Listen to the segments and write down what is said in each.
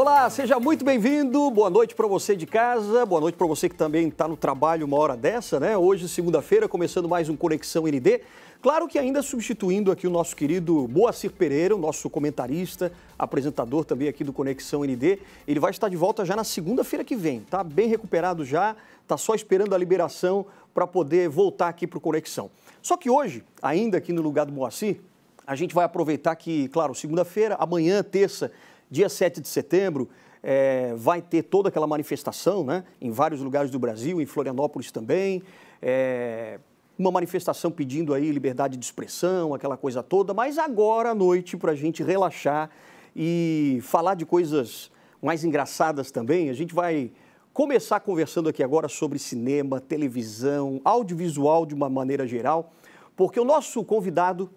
Olá, seja muito bem-vindo, boa noite para você de casa, boa noite para você que também está no trabalho uma hora dessa, né? Hoje, segunda-feira, começando mais um Conexão ND. Claro que ainda substituindo aqui o nosso querido Moacir Pereira, o nosso comentarista, apresentador também aqui do Conexão ND. Ele vai estar de volta já na segunda-feira que vem, tá bem recuperado já, tá só esperando a liberação para poder voltar aqui para o Conexão. Só que hoje, ainda aqui no lugar do Moacir, a gente vai aproveitar que, claro, segunda-feira, amanhã, terça, dia 7 de setembro, vai ter toda aquela manifestação, né, em vários lugares do Brasil, em Florianópolis também, uma manifestação pedindo aí liberdade de expressão, aquela coisa toda, mas agora à noite, para a gente relaxar e falar de coisas mais engraçadas também, a gente vai começar conversando aqui agora sobre cinema, televisão, audiovisual de uma maneira geral, porque o nosso convidado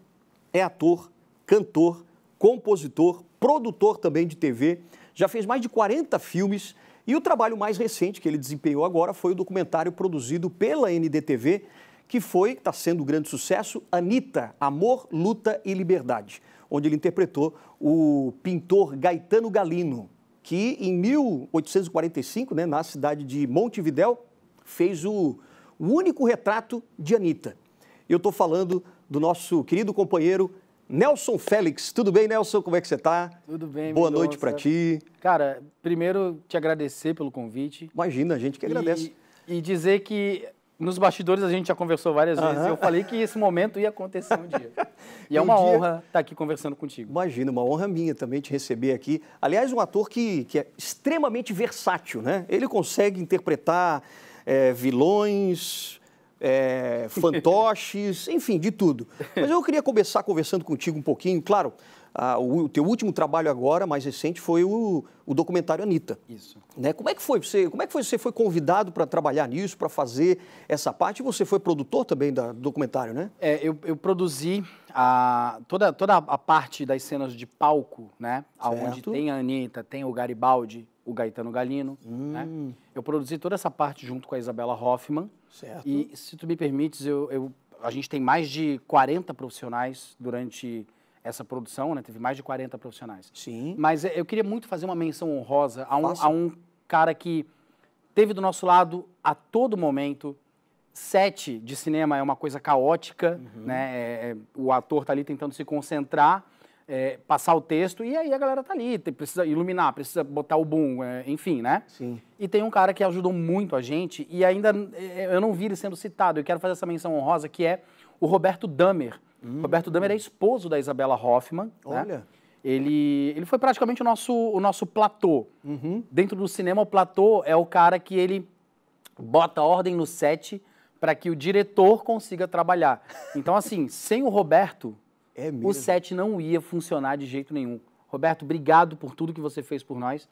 é ator, cantor, compositor, produtor também de TV, já fez mais de 40 filmes e o trabalho mais recente que ele desempenhou agora foi o documentário produzido pela NDTV, que está sendo um grande sucesso, Anitta, Amor, Luta e Liberdade, onde ele interpretou o pintor Gaetano Galino, que em 1845, né, na cidade de Montevidéu, fez o único retrato de Anitta. Eu estou falando do nosso querido companheiro Nelson Félix. Tudo bem, Nelson? Como é que você está? Tudo bem, boa noite para ti. Cara, primeiro te agradecer pelo convite. Imagina, a gente que agradece. E dizer que nos bastidores a gente já conversou várias vezes e eu falei que esse momento ia acontecer um dia. E é uma honra estar aqui conversando contigo. Imagina, uma honra minha também te receber aqui. Aliás, um ator que é extremamente versátil, né? Ele consegue interpretar vilões, fantoches, enfim, de tudo. Mas eu queria começar conversando contigo um pouquinho. Claro, o teu último trabalho agora, mais recente, foi o documentário Anitta. Isso. Né? Como é que foi você foi convidado para trabalhar nisso, para fazer essa parte? E você foi produtor também do documentário, né? Eu produzi toda a parte das cenas de palco, né? Onde tem a Anitta, tem o Garibaldi, o Gaetano Galino, né? Eu produzi toda essa parte junto com a Isabela Hoffmann. Certo. E, se tu me permites, a gente tem mais de 40 profissionais durante essa produção, né? Teve mais de 40 profissionais. Sim. Mas eu queria muito fazer uma menção honrosa a um cara que teve do nosso lado a todo momento. Set de cinema é uma coisa caótica, né? O ator tá ali tentando se concentrar, passar o texto, e aí a galera tá ali, precisa iluminar, precisa botar o boom, enfim, né? Sim. E tem um cara que ajudou muito a gente, e ainda eu não vi ele sendo citado, eu quero fazer essa menção honrosa, que é o Roberto Damer. Roberto Damer é esposo da Isabela Hoffmann. Olha. Né? Ele foi praticamente o nosso platô. Dentro do cinema, o platô é o cara que ele bota ordem no set para que o diretor consiga trabalhar. Então, assim, sem o Roberto, o set não ia funcionar de jeito nenhum. Roberto, obrigado por tudo que você fez por nós.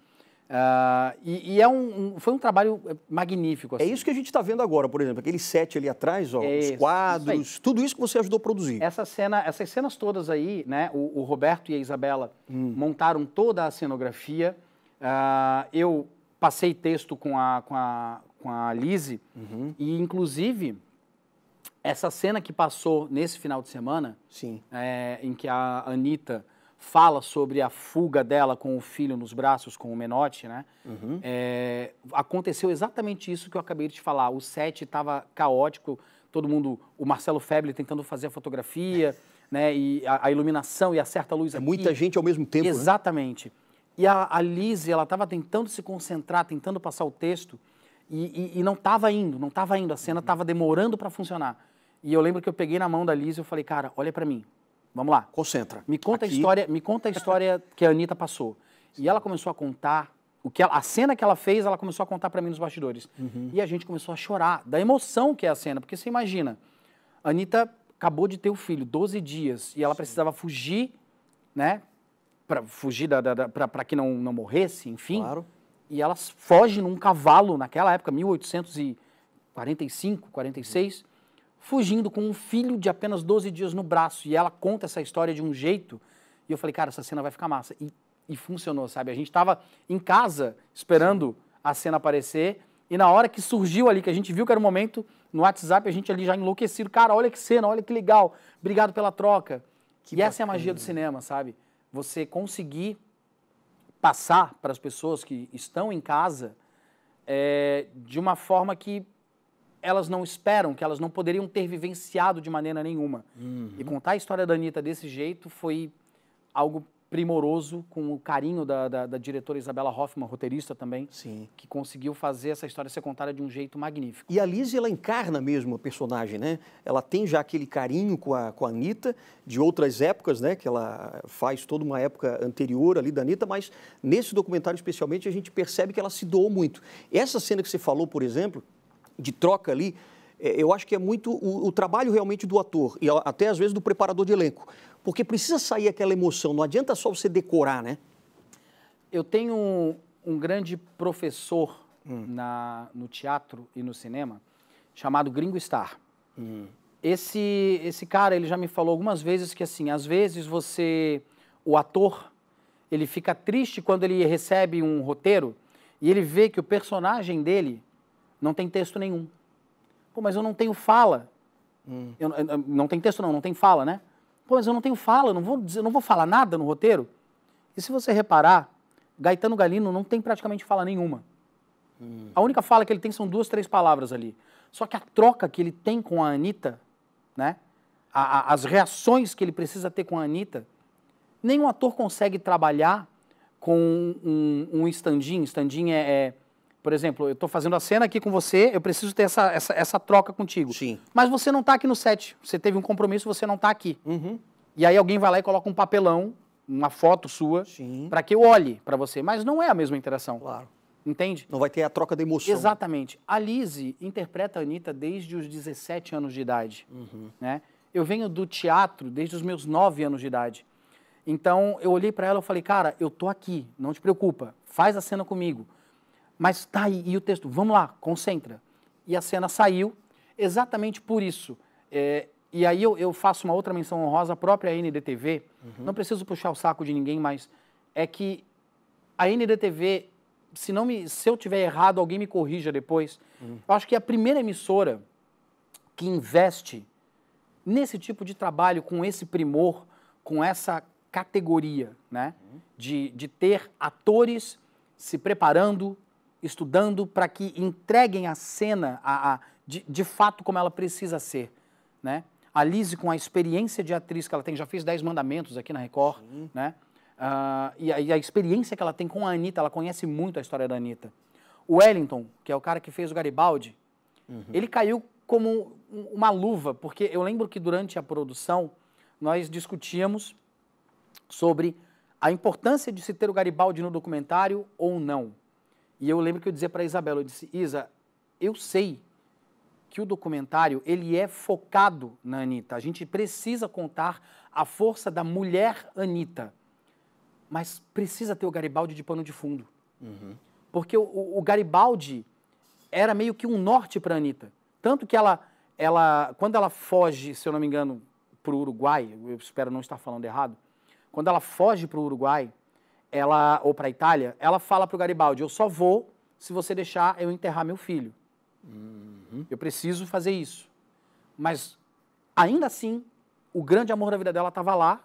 Foi um trabalho magnífico. Assim. É isso que a gente está vendo agora, por exemplo, aquele set ali atrás, ó, os quadros, tudo isso que você ajudou a produzir. Essas cenas todas aí, né? O Roberto e a Isabela montaram toda a cenografia. Eu passei texto com a Lise e, inclusive, essa cena que passou nesse final de semana, sim, em que a Anitta fala sobre a fuga dela com o filho nos braços, com o Menotti, né? Aconteceu exatamente isso que eu acabei de te falar. O set estava caótico, todo mundo, o Marcelo Feble tentando fazer a fotografia, né? E a iluminação e a certa luz aqui. Muita gente ao mesmo tempo. Exatamente. Né? E a Lise, ela estava tentando se concentrar, tentando passar o texto, e não estava indo, a cena estava demorando para funcionar. E eu lembro que eu peguei na mão da Lise e eu falei, cara, olha para mim. Vamos lá. Concentra. Me conta a história que a Anitta passou. E ela começou a contar, a cena que ela fez, ela começou a contar para mim nos bastidores. E a gente começou a chorar, da emoção que é a cena. Porque você imagina, a Anitta acabou de ter o filho, 12 dias, e ela precisava fugir, né? Para fugir, para que não morresse, enfim. Claro. E ela foge num cavalo, naquela época, 1845, 46, fugindo com um filho de apenas 12 dias no braço. E ela conta essa história de um jeito. E eu falei, cara, essa cena vai ficar massa. E funcionou, sabe? A gente estava em casa esperando a cena aparecer. E na hora que surgiu ali, que a gente viu que era o momento, no WhatsApp, a gente ali já enlouquecido. Cara, olha que cena, olha que legal. Obrigado pela troca. E essa é a magia do cinema, sabe? Você conseguir passar para as pessoas que estão em casa de uma forma que elas não esperam, que elas não poderiam ter vivenciado de maneira nenhuma. E contar a história da Anitta desse jeito foi algo primoroso, com o carinho da diretora Isabela Hoffmann, roteirista também, Sim. que conseguiu fazer essa história ser contada de um jeito magnífico. E a Lizzy, ela encarna mesmo a personagem, né? Ela tem já aquele carinho com a Anitta, de outras épocas, né? Que ela faz toda uma época anterior ali da Anitta, mas nesse documentário especialmente a gente percebe que ela se doou muito. Essa cena que você falou, por exemplo, de troca ali, eu acho que é muito o trabalho realmente do ator e até às vezes do preparador de elenco, porque precisa sair aquela emoção, não adianta só você decorar, né? Eu tenho um grande professor no teatro e no cinema chamado Gringo Starr. Esse cara, ele já me falou algumas vezes que, assim, às vezes o ator, ele fica triste quando ele recebe um roteiro e ele vê que o personagem dele não tem texto nenhum. Pô, mas eu não tenho fala. Não tem texto não tem fala, né? Pô, mas eu não tenho fala, eu não vou falar nada no roteiro. E se você reparar, Gaetano Galino não tem praticamente fala nenhuma. A única fala que ele tem são 2, 3 palavras ali. Só que a troca que ele tem com a Anitta, né? As reações que ele precisa ter com a Anitta, nenhum ator consegue trabalhar com um stand-in. Stand-in por exemplo, eu estou fazendo a cena aqui com você, eu preciso ter essa troca contigo. Sim. Mas você não está aqui no set, você teve um compromisso, você não está aqui. E aí alguém vai lá e coloca um papelão, uma foto sua, para que eu olhe para você. Mas não é a mesma interação. Claro. Entende? Não vai ter a troca da emoção. Exatamente. A Lizzy interpreta a Anitta desde os 17 anos de idade. Né? Eu venho do teatro desde os meus 9 anos de idade. Então, eu olhei para ela e falei, cara, eu tô aqui, não te preocupa, faz a cena comigo. Mas tá aí, e o texto? Vamos lá, concentra. E a cena saiu exatamente por isso. E aí eu faço uma outra menção honrosa, a própria NDTV, não preciso puxar o saco de ninguém, mas é que a NDTV, se eu tiver errado, alguém me corrija depois, eu acho que é a primeira emissora que investe nesse tipo de trabalho, com esse primor, com essa categoria, né? De ter atores se preparando, estudando para que entreguem a cena de fato como ela precisa ser, né? A Lizzy, com a experiência de atriz que ela tem, já fez 10 Mandamentos aqui na Record, né? E a experiência que ela tem com a Anitta, ela conhece muito a história da Anitta. O Wellington, que é o cara que fez o Garibaldi, ele caiu como uma luva, porque eu lembro que durante a produção nós discutíamos sobre a importância de se ter o Garibaldi no documentário ou não. E eu lembro que eu dizia para a Isabela, eu disse, Isa, eu sei que o documentário, ele é focado na Anitta. A gente precisa contar a força da mulher Anitta, mas precisa ter o Garibaldi de pano de fundo. Porque o Garibaldi era meio que um norte para a Anitta. Tanto que quando ela foge, se eu não me engano, para o Uruguai, eu espero não estar falando errado, quando ela foge para o Uruguai, ou para a Itália, ela fala para o Garibaldi, eu só vou se você deixar eu enterrar meu filho. Eu preciso fazer isso. Mas, ainda assim, o grande amor da vida dela estava lá,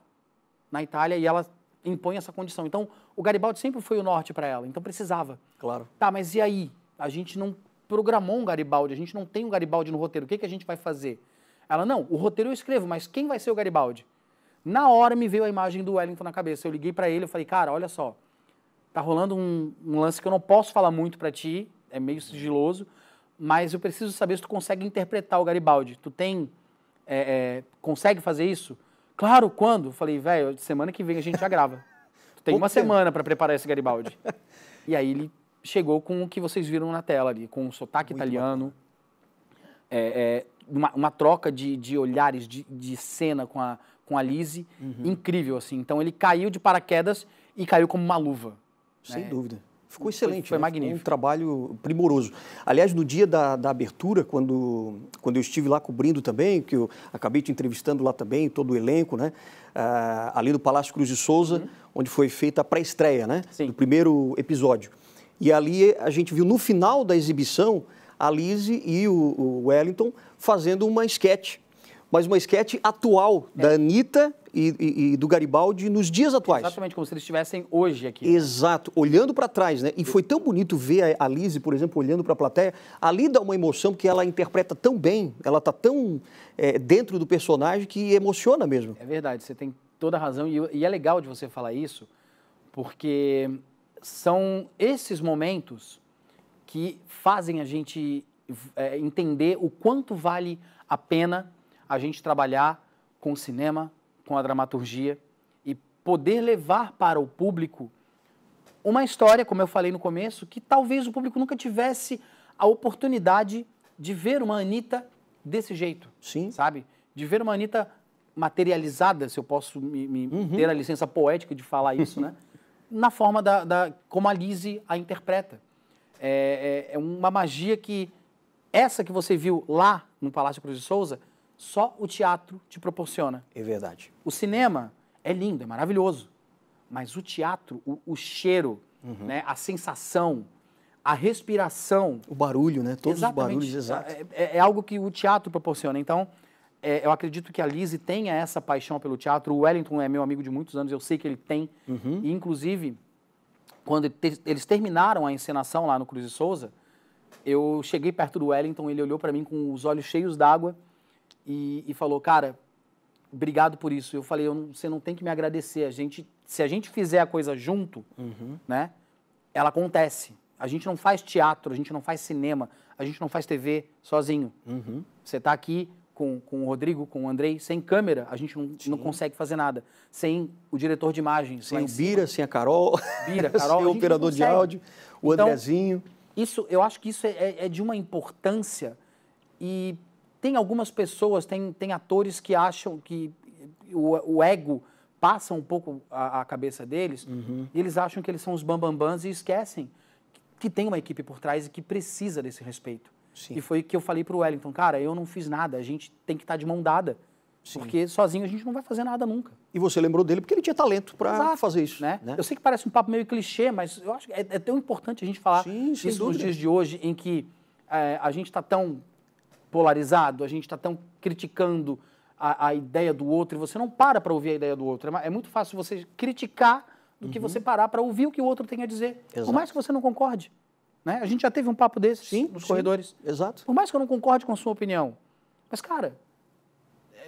na Itália, e ela impõe essa condição. Então, o Garibaldi sempre foi o norte para ela, então precisava. Claro. Tá, mas e aí? A gente não programou um Garibaldi, a gente não tem um Garibaldi no roteiro, o que a gente vai fazer? Ela, não, o roteiro eu escrevo, mas quem vai ser o Garibaldi? Na hora me veio a imagem do Wellington na cabeça. Eu liguei para ele e falei, cara, olha só, tá rolando um lance que eu não posso falar muito para ti, é meio sigiloso, mas eu preciso saber se tu consegue interpretar o Garibaldi. Tu consegue fazer isso? Claro, quando? Eu falei, velho, semana que vem a gente já grava. Tu tem uma semana para preparar esse Garibaldi. E aí ele chegou com o que vocês viram na tela ali, com um sotaque muito italiano, uma troca de olhares, de cena com a Lizzy, incrível, assim. Então ele caiu de paraquedas e caiu como uma luva. Sem dúvida. Ficou excelente. Foi magnífico. Foi um trabalho primoroso. Aliás, no dia da abertura, quando eu estive lá cobrindo também, que eu acabei te entrevistando lá também, todo o elenco, né? Ali no Palácio Cruz de Souza, onde foi feita a pré-estreia, né? Sim. Do primeiro episódio. E ali a gente viu, no final da exibição, a Lizzy e o Wellington fazendo uma esquete mas uma esquete atual da Anitta e do Garibaldi nos dias atuais. Exatamente, como se eles estivessem hoje aqui. Exato, olhando para trás, né? E foi tão bonito ver a Lizzy, por exemplo, olhando para a plateia. Ali dá uma emoção, porque ela interpreta tão bem, ela está tão dentro do personagem que emociona mesmo. É verdade, você tem toda a razão. E é legal de você falar isso, porque são esses momentos que fazem a gente entender o quanto vale a pena a gente trabalhar com o cinema, com a dramaturgia e poder levar para o público uma história, como eu falei no começo, que talvez o público nunca tivesse a oportunidade de ver uma Anitta desse jeito. Sim. Sabe? De ver uma Anitta materializada, se eu posso ter a licença poética de falar isso, né? Na forma como a Lizzy a interpreta. É uma magia que, essa que você viu lá no Palácio Cruz de Souza, só o teatro te proporciona. É verdade. O cinema é lindo, é maravilhoso, mas o teatro, o cheiro, né, a sensação, a respiração... O barulho, né? Todos os barulhos, exato. exato. É algo que o teatro proporciona. Então, eu acredito que a Lizzy tenha essa paixão pelo teatro. O Wellington é meu amigo de muitos anos, eu sei que ele tem. E, inclusive, quando eles terminaram a encenação lá no Cruz de Souza, eu cheguei perto do Wellington, ele olhou para mim com os olhos cheios d'água e falou, cara, obrigado por isso. Eu falei, você não tem que me agradecer. Se a gente fizer a coisa junto, né, ela acontece. A gente não faz teatro, a gente não faz cinema, a gente não faz TV sozinho. Você está aqui com o Rodrigo, com o Andrei, sem câmera, a gente não consegue fazer nada. Sem o diretor de imagens. Sem o Bira, sem a Carol, Carol sem o operador de áudio, o então, Andrezinho. Eu acho que isso é de uma importância e tem algumas pessoas, tem atores que acham que o ego passa um pouco a cabeça deles e eles acham que eles são os bambambãs e esquecem que tem uma equipe por trás e que precisa desse respeito. Sim. E foi o que eu falei para o Wellington, cara, eu não fiz nada, a gente tem que estar de mão dada, porque sozinho a gente não vai fazer nada nunca. E você lembrou dele porque ele tinha talento para fazer isso. Né? Eu sei que parece um papo meio clichê, mas eu acho que é tão importante a gente falar isso nos dias de hoje, em que a gente está tão polarizado, a gente está tão criticando a ideia do outro, e você não para ouvir a ideia do outro. É muito fácil você criticar do que você parar para ouvir o que o outro tem a dizer. Exato. Por mais que você não concorde. Né? A gente já teve um papo desses nos corredores. Exato. Por mais que eu não concorde com a sua opinião. Mas, cara,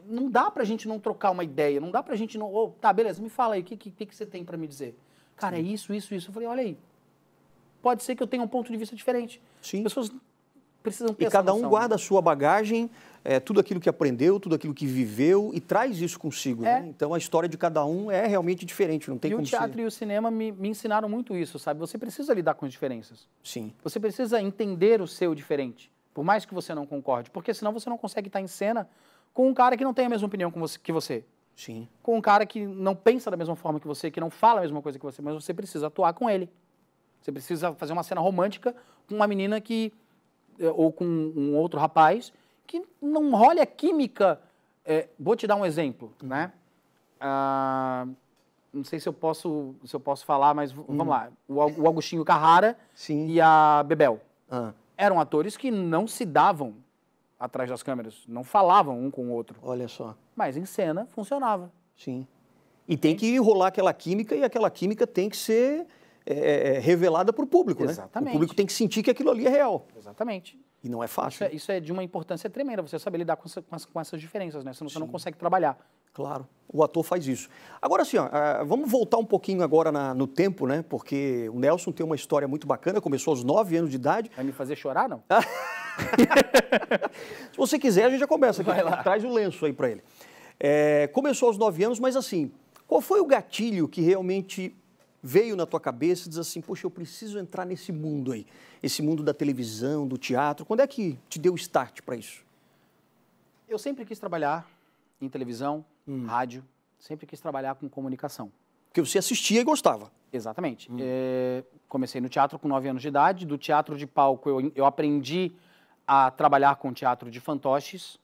não dá pra gente não trocar uma ideia, não dá pra gente não... Oh, tá, beleza, me fala aí, o que você tem pra me dizer? Cara, é isso. Eu falei, olha aí, pode ser que eu tenha um ponto de vista diferente. Sim. As pessoas precisam ter E essa cada noção, um guarda a sua bagagem, tudo aquilo que aprendeu, tudo aquilo que viveu e traz isso consigo. Né? Então a história de cada um é realmente diferente, não tem como o teatro e o cinema me ensinaram muito isso, sabe? Você precisa lidar com as diferenças. Sim. Você precisa entender o seu diferente, por mais que você não concorde, porque senão você não consegue estar em cena com um cara que não tem a mesma opinião que você. Sim. Com um cara que não pensa da mesma forma que você, que não fala a mesma coisa que você, mas você precisa atuar com ele. Você precisa fazer uma cena romântica com uma menina ou com um outro rapaz que não rola a química. Vou te dar um exemplo, né? Não sei se eu posso falar, mas vamos lá. O Agostinho Carrara e a Bebel eram atores que não se davam atrás das câmeras, não falavam um com o outro. Olha só. Mas em cena funcionava. Sim. E tem que rolar aquela química e aquela química tem que ser revelada para o público, Exatamente. Né? O público tem que sentir que aquilo ali é real. Exatamente. E não é fácil. Isso é de uma importância tremenda, você saber lidar com essas diferenças, né? Senão você não consegue trabalhar. Claro, o ator faz isso. Agora, assim, vamos voltar um pouquinho agora no tempo, né? Porque o Nelson tem uma história muito bacana, começou aos 9 anos de idade. Vai me fazer chorar, não? Se você quiser, a gente já começa aqui. Traz o lenço aí para ele. Começou aos 9 anos, mas assim, qual foi o gatilho que realmente veio na tua cabeça e diz assim, poxa, eu preciso entrar nesse mundo aí, esse mundo da televisão, do teatro. Quando é que te deu start para isso? Eu sempre quis trabalhar em televisão, rádio, sempre quis trabalhar com comunicação. Porque você assistia e gostava. Exatamente. Comecei no teatro com 9 anos de idade, do teatro de palco eu aprendi a trabalhar com teatro de fantoches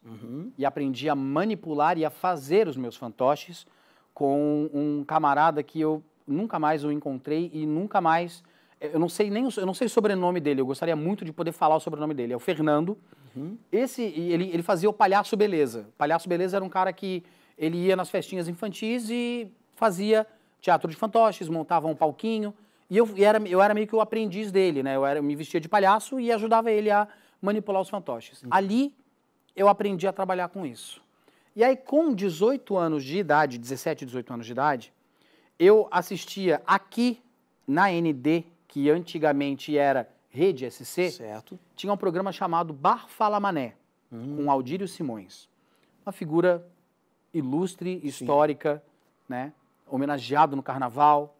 e aprendi a manipular e a fazer os meus fantoches com um camarada que eu nunca mais o encontrei e nunca mais... Eu não sei o sobrenome dele, eu gostaria muito de poder falar o sobrenome dele. É o Fernando. Ele fazia o Palhaço Beleza. Palhaço Beleza era um cara que ele ia nas festinhas infantis e fazia teatro de fantoches, montava um palquinho. E eu era meio que o aprendiz dele, né? Eu me vestia de palhaço e ajudava ele a manipular os fantoches. Ali eu aprendi a trabalhar com isso. E aí, com 18 anos de idade, 17, 18 anos de idade, eu assistia aqui na ND, que antigamente era Rede SC, certo. Tinha um programa chamado Bar Fala Mané, com Aldírio Simões. Uma figura ilustre, histórica, né? Homenageado no Carnaval.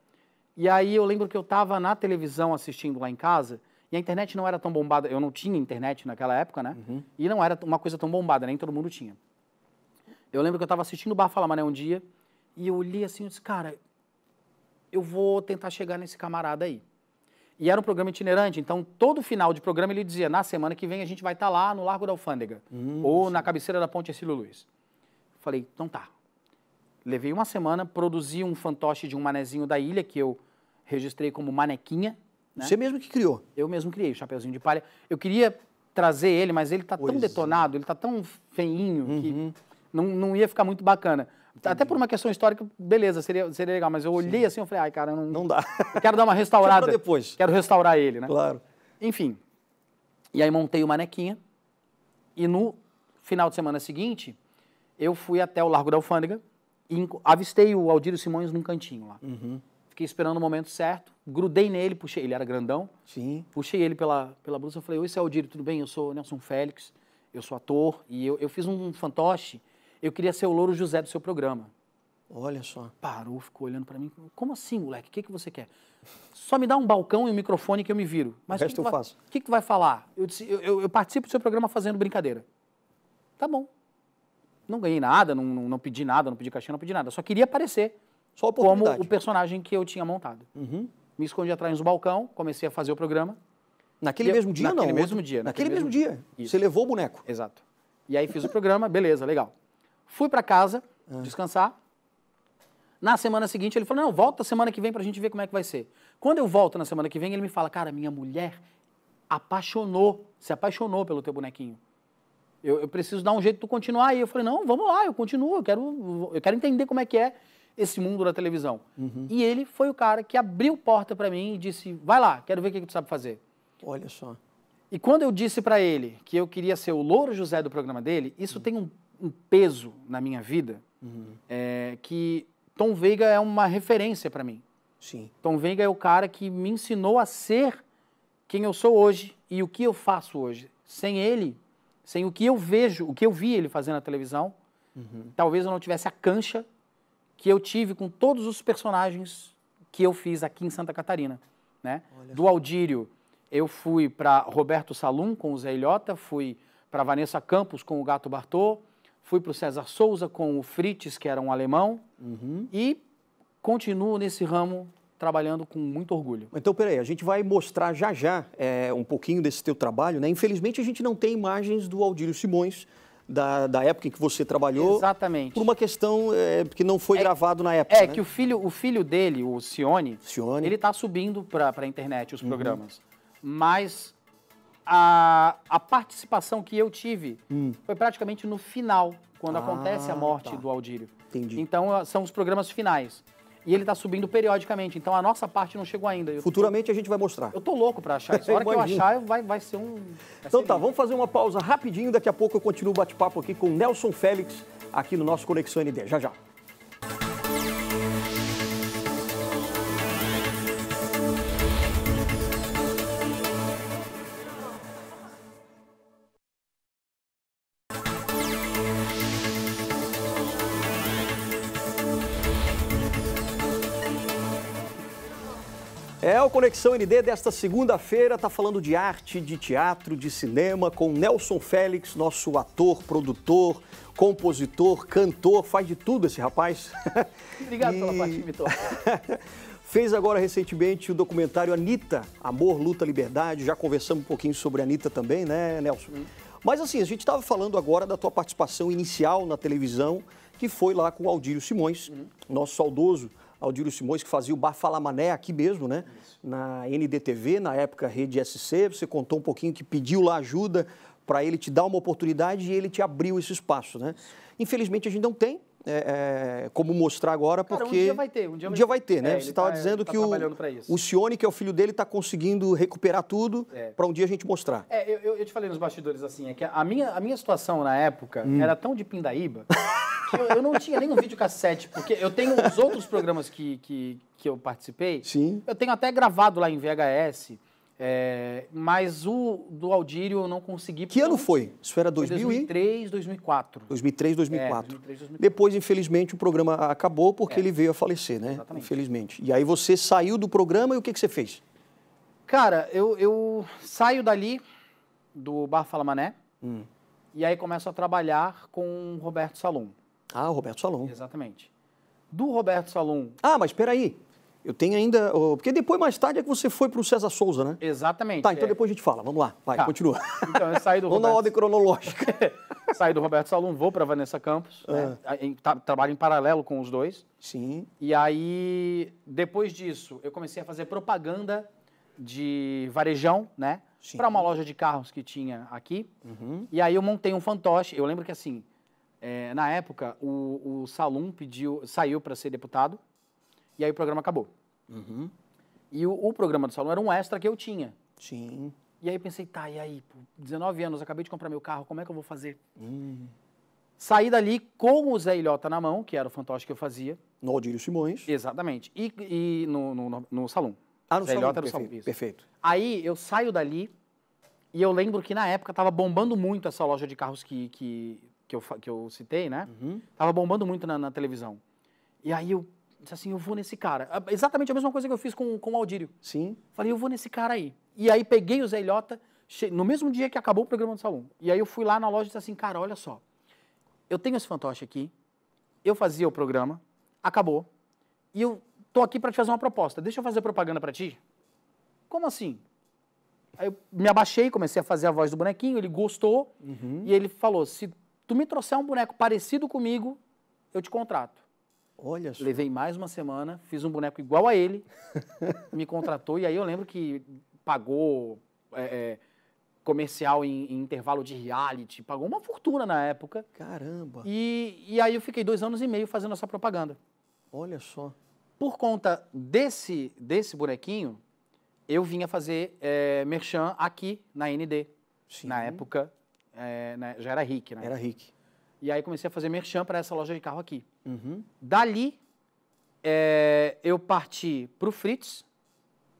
E aí eu lembro que eu estava na televisão assistindo lá em casa, e a internet não era tão bombada, eu não tinha internet naquela época, né? E não era uma coisa tão bombada, nem todo mundo tinha. Eu lembro que eu estava assistindo o Bar Fala Mané um dia, e eu olhei assim e disse, cara, eu vou tentar chegar nesse camarada aí. E era um programa itinerante, então todo final de programa ele dizia, na semana que vem a gente vai estar lá no Largo da Alfândega, ou na cabeceira da Ponte Hercílio Luz. Falei, então tá. Levei uma semana, produzi um fantoche de um manezinho da ilha, que eu registrei como Manequinha. Né? Você mesmo que criou? Eu mesmo criei, o Chapeuzinho de Palha. Eu queria trazer ele, mas ele tá tão detonado, ele tá tão feinho, que não ia ficar muito bacana. Entendi. Até por uma questão histórica, beleza, seria legal, mas eu olhei assim e falei, ai, cara, não dá. Eu quero dar uma restaurada. Depois. Quero restaurar ele, né? Claro. Enfim. E aí montei o Manequinha, e no final de semana seguinte, eu fui até o Largo da Alfândega e avistei o Aldírio Simões num cantinho lá. Fiquei esperando o momento certo, grudei nele, puxei, ele era grandão, puxei ele pela blusa, falei, oi, seu Aldírio, tudo bem? Eu sou Nelson Félix, eu sou ator, e eu fiz um fantoche, eu queria ser o Louro José do seu programa. Olha só. Parou, ficou olhando pra mim, como assim, moleque, o que você quer? Só me dá um balcão e um microfone que eu me viro. Mas o resto eu faço. O que tu vai falar? Eu disse, eu participo do seu programa fazendo brincadeira. Tá bom. Não ganhei nada, não pedi nada, não pedi cachê, não pedi nada. Só queria aparecer só como o personagem que eu tinha montado. Me escondi atrás do balcão, comecei a fazer o programa. Naquele mesmo dia, não? Naquele mesmo dia. Naquele mesmo dia? Isso. Você levou o boneco? Exato. E aí fiz o programa, beleza, legal. Fui pra casa, descansar. Na semana seguinte ele falou, não, volta semana que vem pra gente ver como é que vai ser. Quando eu volto na semana que vem, ele me fala, cara, minha mulher se apaixonou pelo teu bonequinho. Eu preciso dar um jeito de tu continuar aí. Eu falei, não, vamos lá, eu continuo, eu quero entender como é que é esse mundo da televisão. E ele foi o cara que abriu porta pra mim e disse, vai lá, quero ver o que tu sabe fazer. Olha só. E quando eu disse pra ele que eu queria ser o Louro José do programa dele, isso tem um peso na minha vida, que Tom Veiga é uma referência pra mim. Sim. Tom Veiga é o cara que me ensinou a ser quem eu sou hoje e o que eu faço hoje. Sem ele, sem o que eu vejo, o que eu vi ele fazer na televisão, talvez eu não tivesse a cancha que eu tive com todos os personagens que eu fiz aqui em Santa Catarina. Né? Do Aldírio, eu fui para Roberto Salum com o Zé Ilhota, fui para Vanessa Campos com o Gato Bartô, fui para o César Souza com o Fritz, que era um alemão, e continuo nesse ramo trabalhando com muito orgulho. Então, peraí, a gente vai mostrar já um pouquinho desse teu trabalho, né? Infelizmente, a gente não tem imagens do Aldírio Simões, da época em que você trabalhou. Exatamente. Por uma questão que não foi gravado na época, né? Que o filho dele, o Cione, ele está subindo para a internet os programas. Mas a participação que eu tive foi praticamente no final, quando acontece a morte do Aldírio. Entendi. Então, são os programas finais. E ele está subindo periodicamente, então a nossa parte não chegou ainda. Futuramente a gente vai mostrar. Eu tô louco para achar isso. A hora que eu achar, vai ser um... Então tá, vamos fazer uma pausa rapidinho, daqui a pouco eu continuo o bate-papo aqui com o Nelson Félix, aqui no nosso Conexão ND. Já. O Conexão ND desta segunda-feira está falando de arte, de teatro, de cinema, com Nelson Félix, nosso ator, produtor, compositor, cantor, faz de tudo esse rapaz. Obrigado pela parte que me toca. Fez agora recentemente o documentário Anitta, Amor, Luta, Liberdade. Já conversamos um pouquinho sobre a Anitta também, né, Nelson? Mas assim, a gente estava falando agora da tua participação inicial na televisão, que foi lá com o Aldírio Simões, nosso saudoso Aldírio Simões, que fazia o Bar Fala Mané aqui mesmo, né? Na NDTV, na época Rede SC. Você contou um pouquinho que pediu lá ajuda para ele te dar uma oportunidade e ele te abriu esse espaço, né? Infelizmente a gente não tem como mostrar agora, porque... Cara, um dia vai ter. Um dia vai ter, né? Você estava dizendo que o Cione, que é o filho dele, está conseguindo recuperar tudo para um dia a gente mostrar. Eu te falei nos bastidores assim, é que a minha situação na época era tão de pindaíba que eu não tinha nem um videocassete, porque eu tenho os outros programas que eu participei, Sim. Eu tenho até gravado lá em VHS, mas o do Aldírio eu não consegui. Que ano foi? Isso era 2003, 2004. 2003, 2004. 2003, 2004. Depois, infelizmente, o programa acabou porque ele veio a falecer, né? Exatamente. Infelizmente. E aí você saiu do programa e o que você fez? Cara, eu saio dali, do Bar Fala Mané, e aí começo a trabalhar com o Roberto Salum. Ah, o Roberto Salum. Exatamente. Do Roberto Salum... Ah, mas espera aí. Eu tenho ainda... Porque depois, mais tarde, é que você foi para o César Souza, né? Exatamente. Tá, então depois a gente fala. Vamos lá. Vai, continua. Então, eu saí do Vamos na ordem cronológica. Saí do Roberto Salum, vou para Vanessa Campos. Né? Trabalho em paralelo com os dois. Sim. E aí, depois disso, eu comecei a fazer propaganda de varejão, né? Para uma loja de carros que tinha aqui. E aí eu montei um fantoche. Eu lembro que, assim, na época, o Salum saiu para ser deputado. E aí o programa acabou. E o programa do Salum era um extra que eu tinha. Sim. E aí eu pensei, tá, e aí? Pô, 19 anos, acabei de comprar meu carro, como é que eu vou fazer? Saí dali com o Zé Ilhota na mão, que era o fantoche que eu fazia. No Aldírio Simões. Exatamente. E no Salum. Ah, no Zé Salum, Ilhota era o perfeito, Salum, isso. perfeito. Aí eu saio dali e eu lembro que na época tava bombando muito essa loja de carros que eu citei, né? Tava bombando muito na televisão. E aí eu disse assim, eu vou nesse cara. Exatamente a mesma coisa que eu fiz com o Aldírio. Sim. Falei, eu vou nesse cara aí. E aí peguei o Zé Ilhota, no mesmo dia que acabou o programa do Salum. E aí eu fui lá na loja e disse assim, cara, olha só, eu tenho esse fantoche aqui, eu fazia o programa, acabou, e eu tô aqui para te fazer uma proposta. Deixa eu fazer propaganda para ti? Como assim? Aí eu me abaixei, comecei a fazer a voz do bonequinho, ele gostou, e ele falou, se tu me trouxer um boneco parecido comigo, eu te contrato. Olha só. Levei mais uma semana, fiz um boneco igual a ele, me contratou, e aí eu lembro que pagou comercial em intervalo de reality, pagou uma fortuna na época. Caramba. E aí eu fiquei 2 anos e meio fazendo essa propaganda. Olha só. Por conta desse bonequinho, eu vinha fazer merchan aqui na ND. Sim. Na época, já era RIC, né? Era RIC. E aí comecei a fazer merchan para essa loja de carro aqui. Dali, eu parti para o Fritz,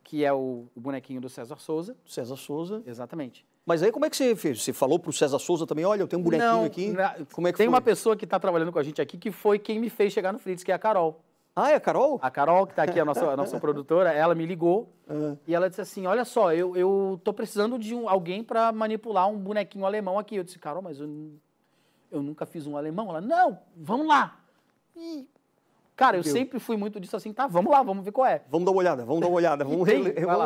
que é o bonequinho do César Souza. César Souza. Exatamente. Mas aí como é que você fez? Você falou pro César Souza também, olha, eu tenho um bonequinho aqui. Como é que tem foi? uma pessoa que está trabalhando com a gente aqui que foi quem me fez chegar no Fritz, que é a Carol. Ah, é a Carol? A Carol, que está aqui, a nossa produtora, ela me ligou e ela disse assim, olha só, eu tô precisando de alguém para manipular um bonequinho alemão aqui. Eu disse, Carol, mas eu nunca fiz um alemão. Ela, não, vamos lá. E, cara, eu sempre fui muito disso assim, tá, vamos lá, vamos ver qual é. Vamos dar uma olhada, vamos dar uma olhada. Vamos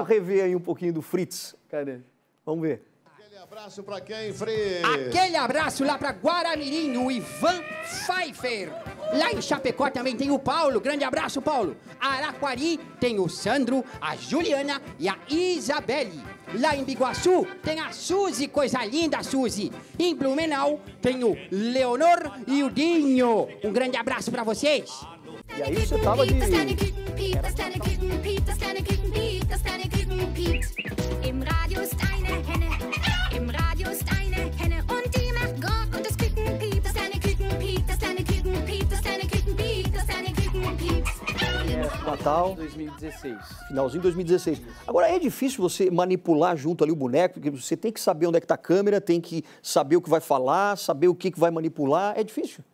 rever aí um pouquinho do Fritz. Cadê? Vamos ver. Aquele abraço pra quem, Fritz? Aquele abraço lá pra Guaramirim, o Ivan Pfeiffer. Lá em Chapecó também tem o Paulo, grande abraço, Paulo. Araquari tem o Sandro, a Juliana e a Isabelle. Lá em Biguaçu tem a Suzy, coisa linda, Suzy. Em Blumenau tem o Leonor e o Dinho. Um grande abraço pra vocês. E aí você tava de... Im Radio ist eine Henne, im Radio ist eine Henne und die macht Gott und das Küken piept, das kleine Küken piept, das kleine Küken piept, das kleine Küken piept, das kleine Küken piept. Natal. 2016. Finalzinho de 2016. Agora, é difícil você manipular junto ali o boneco, porque você tem que saber onde é que tá a câmera, tem que saber o que vai falar, saber o que vai manipular. É difícil.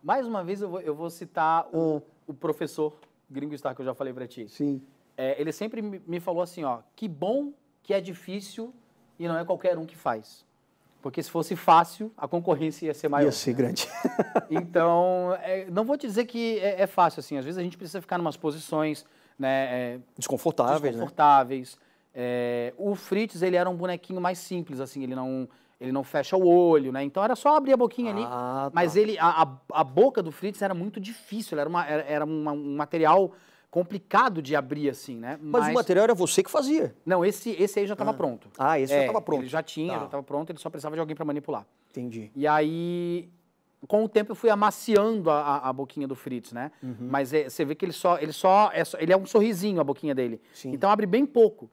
Mais uma vez eu vou citar o professor Gringo Star, que eu já falei pra ti. Sim. Ele sempre me falou assim, ó, que bom que é difícil e não é qualquer um que faz. Porque se fosse fácil, a concorrência ia ser maior. Ia ser grande. Então, não vou te dizer que é fácil, assim. Às vezes a gente precisa ficar em umas posições, né, desconfortáveis. O Fritz, ele era um bonequinho mais simples, assim. Ele não fecha o olho, né? Então era só abrir a boquinha ali. Tá. Mas a boca do Fritz era muito difícil. Era um material complicado de abrir assim, né? Mas o material era você que fazia. Não, esse aí já estava pronto. Ah, esse já estava pronto. Ele já tinha, Tá. já estava pronto, ele só precisava de alguém para manipular. Entendi. E aí, com o tempo, eu fui amaciando a boquinha do Fritz, né? Mas você vê que ele é um sorrisinho, a boquinha dele. Sim. Então abre bem pouco.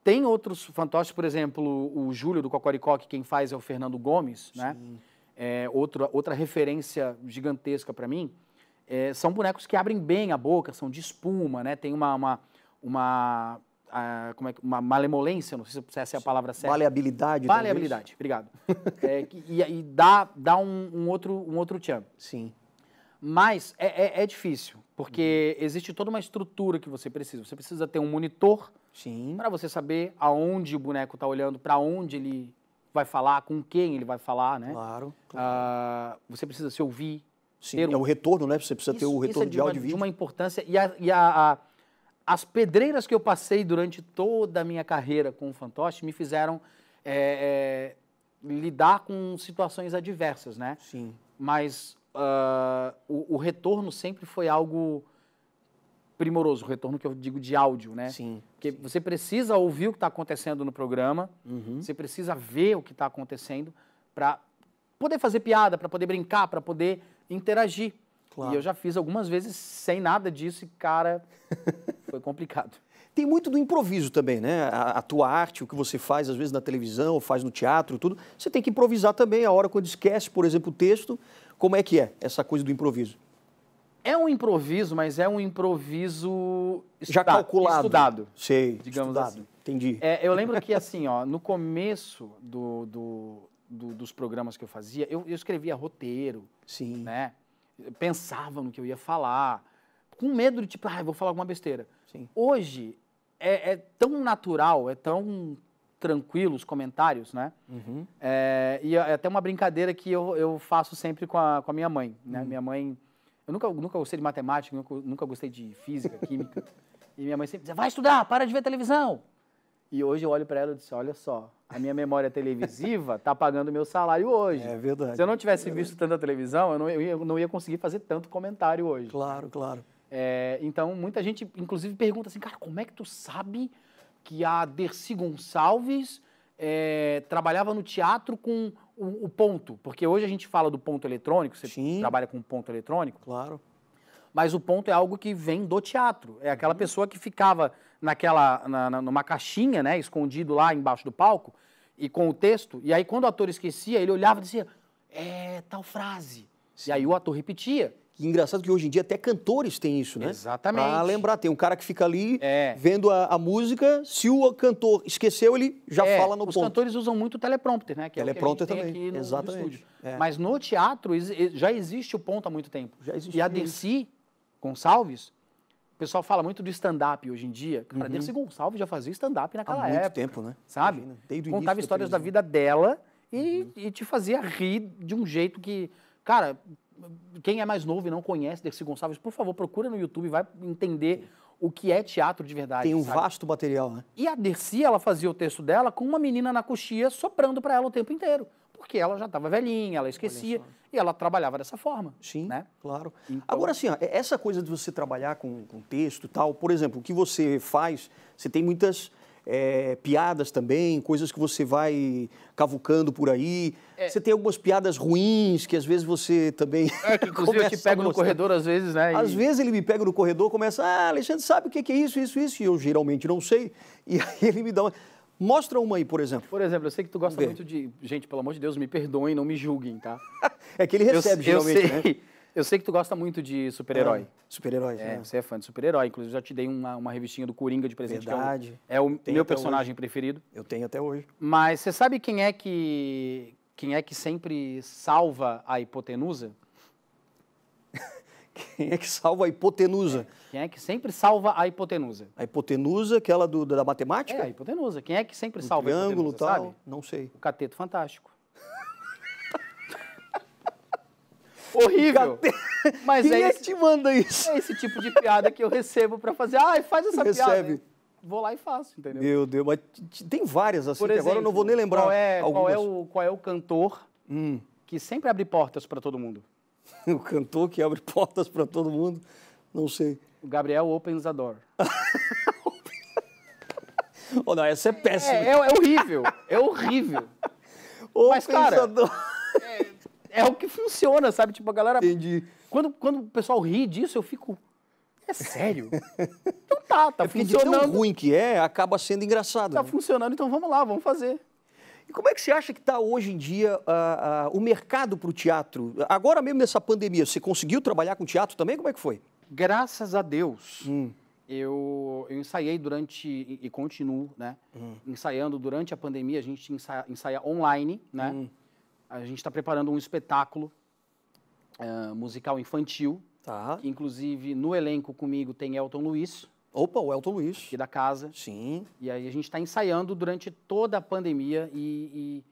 Tem outros fantoches, por exemplo, o Júlio do Cocoricó, que quem faz é o Fernando Gomes, né? É outra referência gigantesca para mim. São bonecos que abrem bem a boca, são de espuma, né? Tem uma malemolência, não sei se essa é a palavra certa. Maleabilidade. Maleabilidade, obrigado. E dá um outro tchan. Sim. Mas é difícil, porque existe toda uma estrutura que você precisa. Você precisa ter um monitor Sim. para você saber aonde o boneco está olhando, para onde ele vai falar, com quem ele vai falar, né? Claro. Você precisa se ouvir. Sim. É o retorno, né? Você precisa ter o retorno de áudio e de vídeo. uma importância. As pedreiras que eu passei durante toda a minha carreira com o fantoche me fizeram lidar com situações adversas, né? Sim. Mas o retorno sempre foi algo primoroso, o retorno que eu digo de áudio, né? Sim. Porque você precisa ouvir o que está acontecendo no programa, você precisa ver o que está acontecendo para poder fazer piada, para poder brincar, para poder interagir. Claro. E eu já fiz algumas vezes sem nada disso e, cara, foi complicado. Tem muito do improviso também, né? A tua arte, o que você faz, às vezes, na televisão, faz no teatro, tudo. Você tem que improvisar também, a hora quando esquece, por exemplo, o texto. Como é que é essa coisa do improviso? É um improviso, mas é um improviso Já calculado. estudado. Sei, digamos estudado. assim. Entendi. Eu lembro que, assim, ó, no começo dos programas que eu fazia, eu escrevia roteiro, Sim. né? Eu pensava no que eu ia falar, com medo de, tipo, eu vou falar alguma besteira. Sim. Hoje, é tão natural, é tão tranquilo os comentários, né? E é até uma brincadeira que eu faço sempre com a minha mãe, né? Minha mãe... Eu nunca gostei de matemática, nunca gostei de física, química. E minha mãe sempre dizia, vai estudar, para de ver televisão. E hoje eu olho para ela e disse, olha só, a minha memória televisiva está pagando o meu salário hoje. É verdade. Se eu não tivesse visto tanta televisão, eu não ia conseguir fazer tanto comentário hoje. Claro, claro. Então, muita gente, inclusive, pergunta assim, cara, como é que tu sabe que a Dercy Gonçalves trabalhava no teatro com o ponto? porque hoje a gente fala do ponto eletrônico, você Sim. trabalha com ponto eletrônico, Claro. mas o ponto é algo que vem do teatro. É aquela pessoa que ficava numa caixinha, né, escondido lá embaixo do palco, e com o texto, e aí quando o ator esquecia, ele olhava e dizia, tal frase. E aí o ator repetia. Que engraçado que hoje em dia até cantores têm isso, né? Exatamente. Pra lembrar, tem um cara que fica ali vendo a música, se o cantor esqueceu, ele já fala no os ponto. cantores usam muito teleprompter, né? Que Teleprompter é o que a gente também, tem aqui no exatamente. estúdio. Mas no teatro já existe o ponto há muito tempo. Já existe E a isso. Dercy Gonçalves, o pessoal fala muito do stand-up hoje em dia. Cara, a Dercy Gonçalves já fazia stand-up naquela Há muito época. tempo, né? Sabe? Imagina, desde o Contava início histórias da televisão. vida dela e te fazia rir de um jeito que... Cara, quem é mais novo e não conhece Dercy Gonçalves, por favor, procura no YouTube e vai entender o que é teatro de verdade. Tem um sabe? vasto material, né? E a Dercy, ela fazia o texto dela com uma menina na coxia soprando para ela o tempo inteiro. Porque ela já estava velhinha, ela esquecia, e ela trabalhava dessa forma. Sim, né? claro. Então- Agora, assim, ó, essa coisa de você trabalhar com texto e tal, por exemplo, o que você faz, você tem muitas piadas também, coisas que você vai cavucando por aí. Você tem algumas piadas ruins que às vezes você também Que, inclusive, eu te começa a pego no mostrar. corredor às vezes, né? Às vezes ele me pega no corredor, começa, Alexandre, sabe o que é isso, e eu geralmente não sei, e aí ele me dá uma... Mostra uma aí, por exemplo. Por exemplo, eu sei que tu gosta Vamos ver. muito de... Gente, pelo amor de Deus, me perdoem, não me julguem, tá? É que ele recebe, geralmente, né? Eu sei que tu gosta muito de super-herói. Super-heróis, né? Você é fã de super-herói. Inclusive, já te dei uma revistinha do Coringa de presente. Verdade. Que é o Tem meu até personagem preferido. Eu tenho até hoje. Mas você sabe quem é que sempre salva a hipotenusa? Quem é que salva a hipotenusa? Quem é que sempre salva a hipotenusa? A hipotenusa, aquela da matemática? A hipotenusa. Quem é que sempre Do salva a triângulo e hipotenusa, tal? sabe? Não sei. O Cateto Fantástico. Horrível. Mas Quem é esse, que te manda isso? é esse tipo de piada que eu recebo pra fazer. Faz essa piada. Recebe. Vou lá e faço, entendeu? Meu Deus, mas tem várias assim, Por que agora eu não vou nem lembrar qual algumas. qual é o cantor que sempre abre portas pra todo mundo? O cantor que abre portas para todo mundo, não sei. O Gabriel opens a door. Oh, não, essa é péssima. É horrível, é horrível. Mas, cara, é o que funciona, sabe? Tipo, a galera... Entendi. Quando o pessoal ri disso, eu fico... É sério? Então tá Porque de tão funcionando. ruim que acaba sendo engraçado. Tá né? funcionando, então vamos lá, vamos fazer. E como é que você acha que está hoje em dia o mercado para o teatro? Agora mesmo nessa pandemia, você conseguiu trabalhar com teatro também? Como é que foi? Graças a Deus, eu ensaiei durante, e continuo, né? Ensaiando durante a pandemia, a gente ensaia online, né? A gente está preparando um espetáculo musical infantil, Tá. que inclusive no elenco comigo tem Elton Luiz, Opa, o Elton Luiz. aqui da casa. Sim. E aí a gente está ensaiando durante toda a pandemia e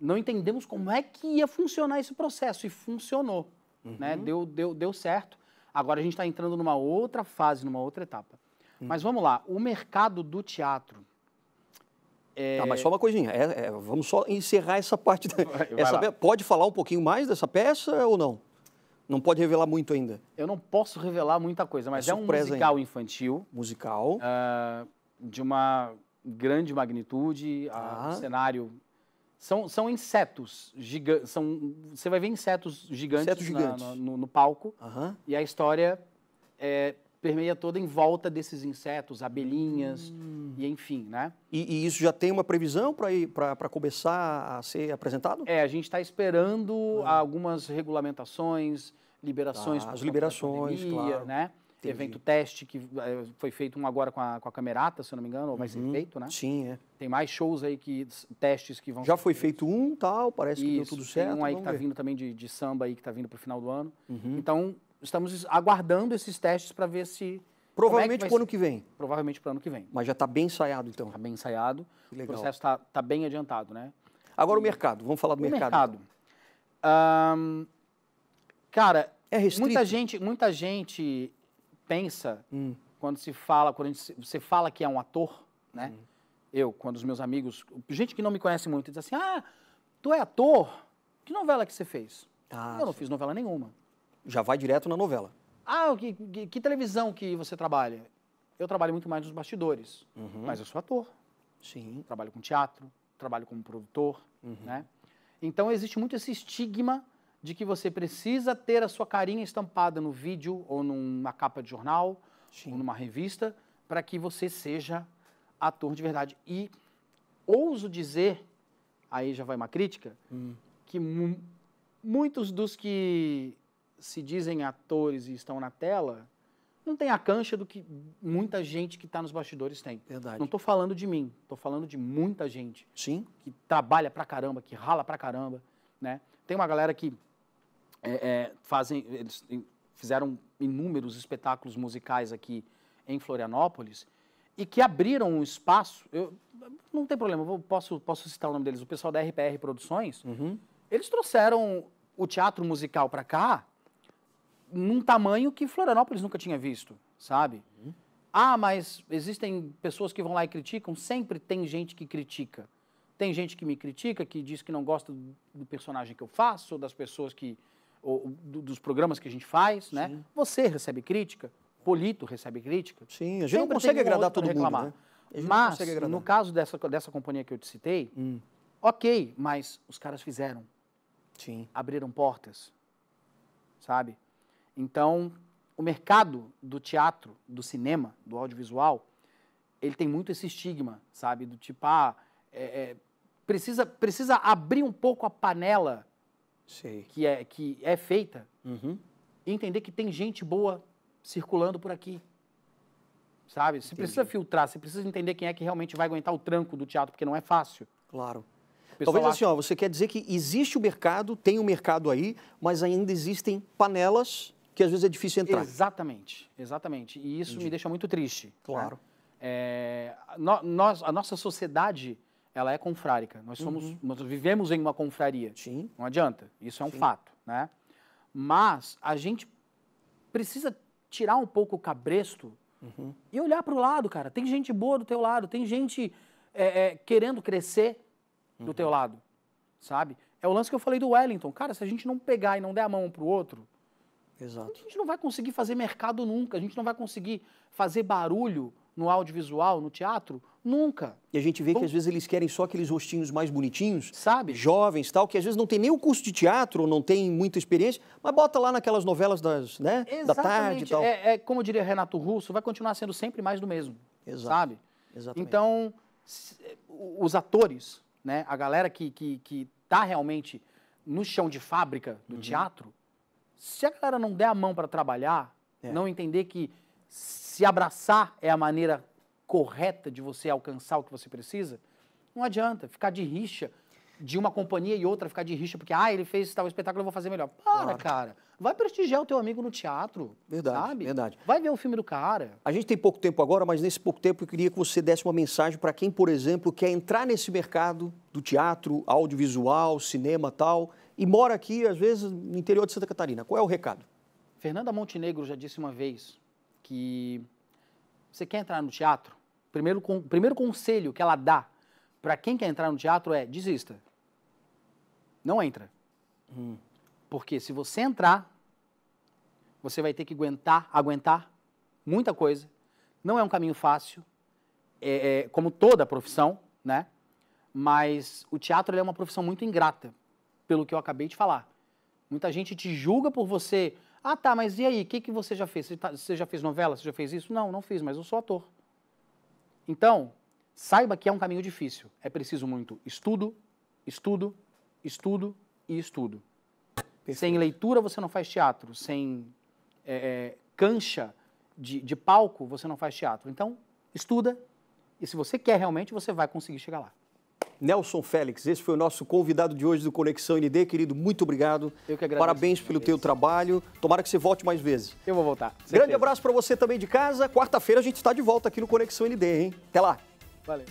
não entendemos como é que ia funcionar esse processo. E funcionou, né? Deu certo. Agora a gente está entrando numa outra fase, numa outra etapa. Mas vamos lá, o mercado do teatro... Tá, mas só uma coisinha. Vamos só encerrar essa parte. lá. Pode falar um pouquinho mais dessa peça ou não? Não pode revelar muito ainda. Eu não posso revelar muita coisa, mas é um surpresa musical infantil Musical. de uma grande magnitude. O cenário... São insetos gigantes. Você vai ver insetos gigantes, no palco. Aham. E a história permeia toda em volta desses insetos, abelhinhas, e enfim, né? E isso já tem uma previsão para começar a ser apresentado? A gente está esperando algumas regulamentações, liberações. Tá, por as conta da liberações, pandemia, claro. né? Entendi. Evento teste, que foi feito um agora com a Camerata, se eu não me engano, ou vai ser feito, né? Sim, é. Tem mais shows aí, testes que vão Já ser foi feitos. feito um, tal, parece que deu Isso, tudo certo. tem um aí que vamos tá ver. vindo também de samba aí, que tá vindo pro final do ano. Então, estamos aguardando esses testes para ver se... Provavelmente vai pro ano ser. que vem, Provavelmente pro ano que vem. mas já está bem ensaiado então. Tá bem ensaiado, Que o legal. processo tá bem adiantado, né? Agora o mercado, vamos falar do O mercado. mercado. Cara, É restrito? muita gente pensa, quando você fala que é um ator, né? Quando os meus amigos, gente que não me conhece muito, diz assim, tu é ator? Que novela que você fez? Eu não fiz novela nenhuma. Já vai direto na novela. Que televisão que você trabalha? Eu trabalho muito mais nos bastidores, mas eu sou ator. Sim. Trabalho com teatro, trabalho como produtor, né? Então existe muito esse estigma de que você precisa ter a sua carinha estampada no vídeo ou numa capa de jornal ou numa revista para que você seja ator de verdade. E ouso dizer, aí já vai uma crítica, que muitos dos que se dizem atores e estão na tela não tem a cancha do que muita gente que está nos bastidores tem. Verdade. Não estou falando de mim, estou falando de muita gente Sim. que trabalha pra caramba, que rala pra caramba, né? Tem uma galera que eles fizeram inúmeros espetáculos musicais aqui em Florianópolis e que abriram um espaço, não tem problema, posso citar o nome deles, o pessoal da RPR Produções, eles trouxeram o teatro musical pra cá num tamanho que Florianópolis nunca tinha visto, sabe? Mas existem pessoas que vão lá e criticam, sempre tem gente que critica. Tem gente que me critica, que diz que não gosta do personagem que eu faço, ou das pessoas dos programas que a gente faz, né? Você recebe crítica, Polito recebe crítica. Sim, a gente não Sempre consegue tem um ou agradar outro todo pra mundo, reclamar. né? A gente não Mas, consegue agradar. no caso dessa companhia que eu te citei, ok, mas os caras fizeram, Sim. abriram portas, sabe? Então, o mercado do teatro, do cinema, do audiovisual, ele tem muito esse estigma, sabe? Do tipo, precisa abrir um pouco a panela Sei. que é feita e entender que tem gente boa circulando por aqui, sabe? Você precisa filtrar, você precisa entender quem é que realmente vai aguentar o tranco do teatro, porque não é fácil. Claro. pessoal Talvez assim, acha- ó, você quer dizer que existe o mercado, tem o mercado aí, mas ainda existem panelas que às vezes é difícil entrar. Exatamente, exatamente. E isso me deixa muito triste. Claro. Né? A nossa sociedade, ela é confrárica. Nós vivemos em uma confraria. Sim. Não adianta. Isso é um fato, né? Mas a gente precisa tirar um pouco o cabresto e olhar para o lado, cara. Tem gente boa do teu lado, tem gente querendo crescer do teu lado, sabe? É o lance que eu falei do Wellington. Cara, se a gente não pegar e não der a mão um pro outro, Exato. A gente não vai conseguir fazer mercado nunca, a gente não vai conseguir fazer barulho no audiovisual, no teatro, nunca. E a gente vê que às vezes eles querem só aqueles rostinhos mais bonitinhos, Sabe? jovens tal, que às vezes não tem nem o curso de teatro, não tem muita experiência, mas bota lá naquelas novelas da tarde e tal. É como diria Renato Russo, vai continuar sendo sempre mais do mesmo. Exato. Sabe? Exatamente. Então, os atores, né, a galera que tá realmente no chão de fábrica do teatro, se a galera não der a mão para trabalhar, não entender que se abraçar é a maneira correta de você alcançar o que você precisa, não adianta ficar de rixa de uma companhia e outra, ficar de rixa porque, ele fez tal espetáculo, eu vou fazer melhor. Cara. Vai prestigiar o teu amigo no teatro, Verdade, sabe? verdade. Vai ver o filme do cara. A gente tem pouco tempo agora, mas nesse pouco tempo eu queria que você desse uma mensagem para quem, por exemplo, quer entrar nesse mercado do teatro, audiovisual, cinema tal, e mora aqui, às vezes, no interior de Santa Catarina. Qual é o recado? Fernanda Montenegro já disse uma vez que você quer entrar no teatro, primeiro conselho que ela dá para quem quer entrar no teatro é desista. Não entra. Porque se você entrar, você vai ter que aguentar muita coisa. Não é um caminho fácil, como toda profissão, né? Mas o teatro ele é uma profissão muito ingrata, pelo que eu acabei de falar. Muita gente te julga por você. Tá, mas e aí? O que você já fez? Você já fez novela? Você já fez isso? Não fiz, mas eu sou ator. Então, saiba que é um caminho difícil. É preciso muito estudo, estudo, estudo e estudo. Perfeito. Sem leitura você não faz teatro. Sem cancha de palco você não faz teatro. Então, estuda e se você quer realmente, você vai conseguir chegar lá. Nelson Félix, esse foi o nosso convidado de hoje do Conexão ND. Querido, muito obrigado. Eu que agradeço. Parabéns pelo teu trabalho. Tomara que você volte mais vezes. Eu vou voltar. Grande abraço para você também de casa. Quarta-feira a gente está de volta aqui no Conexão ND, hein? Até lá. Valeu.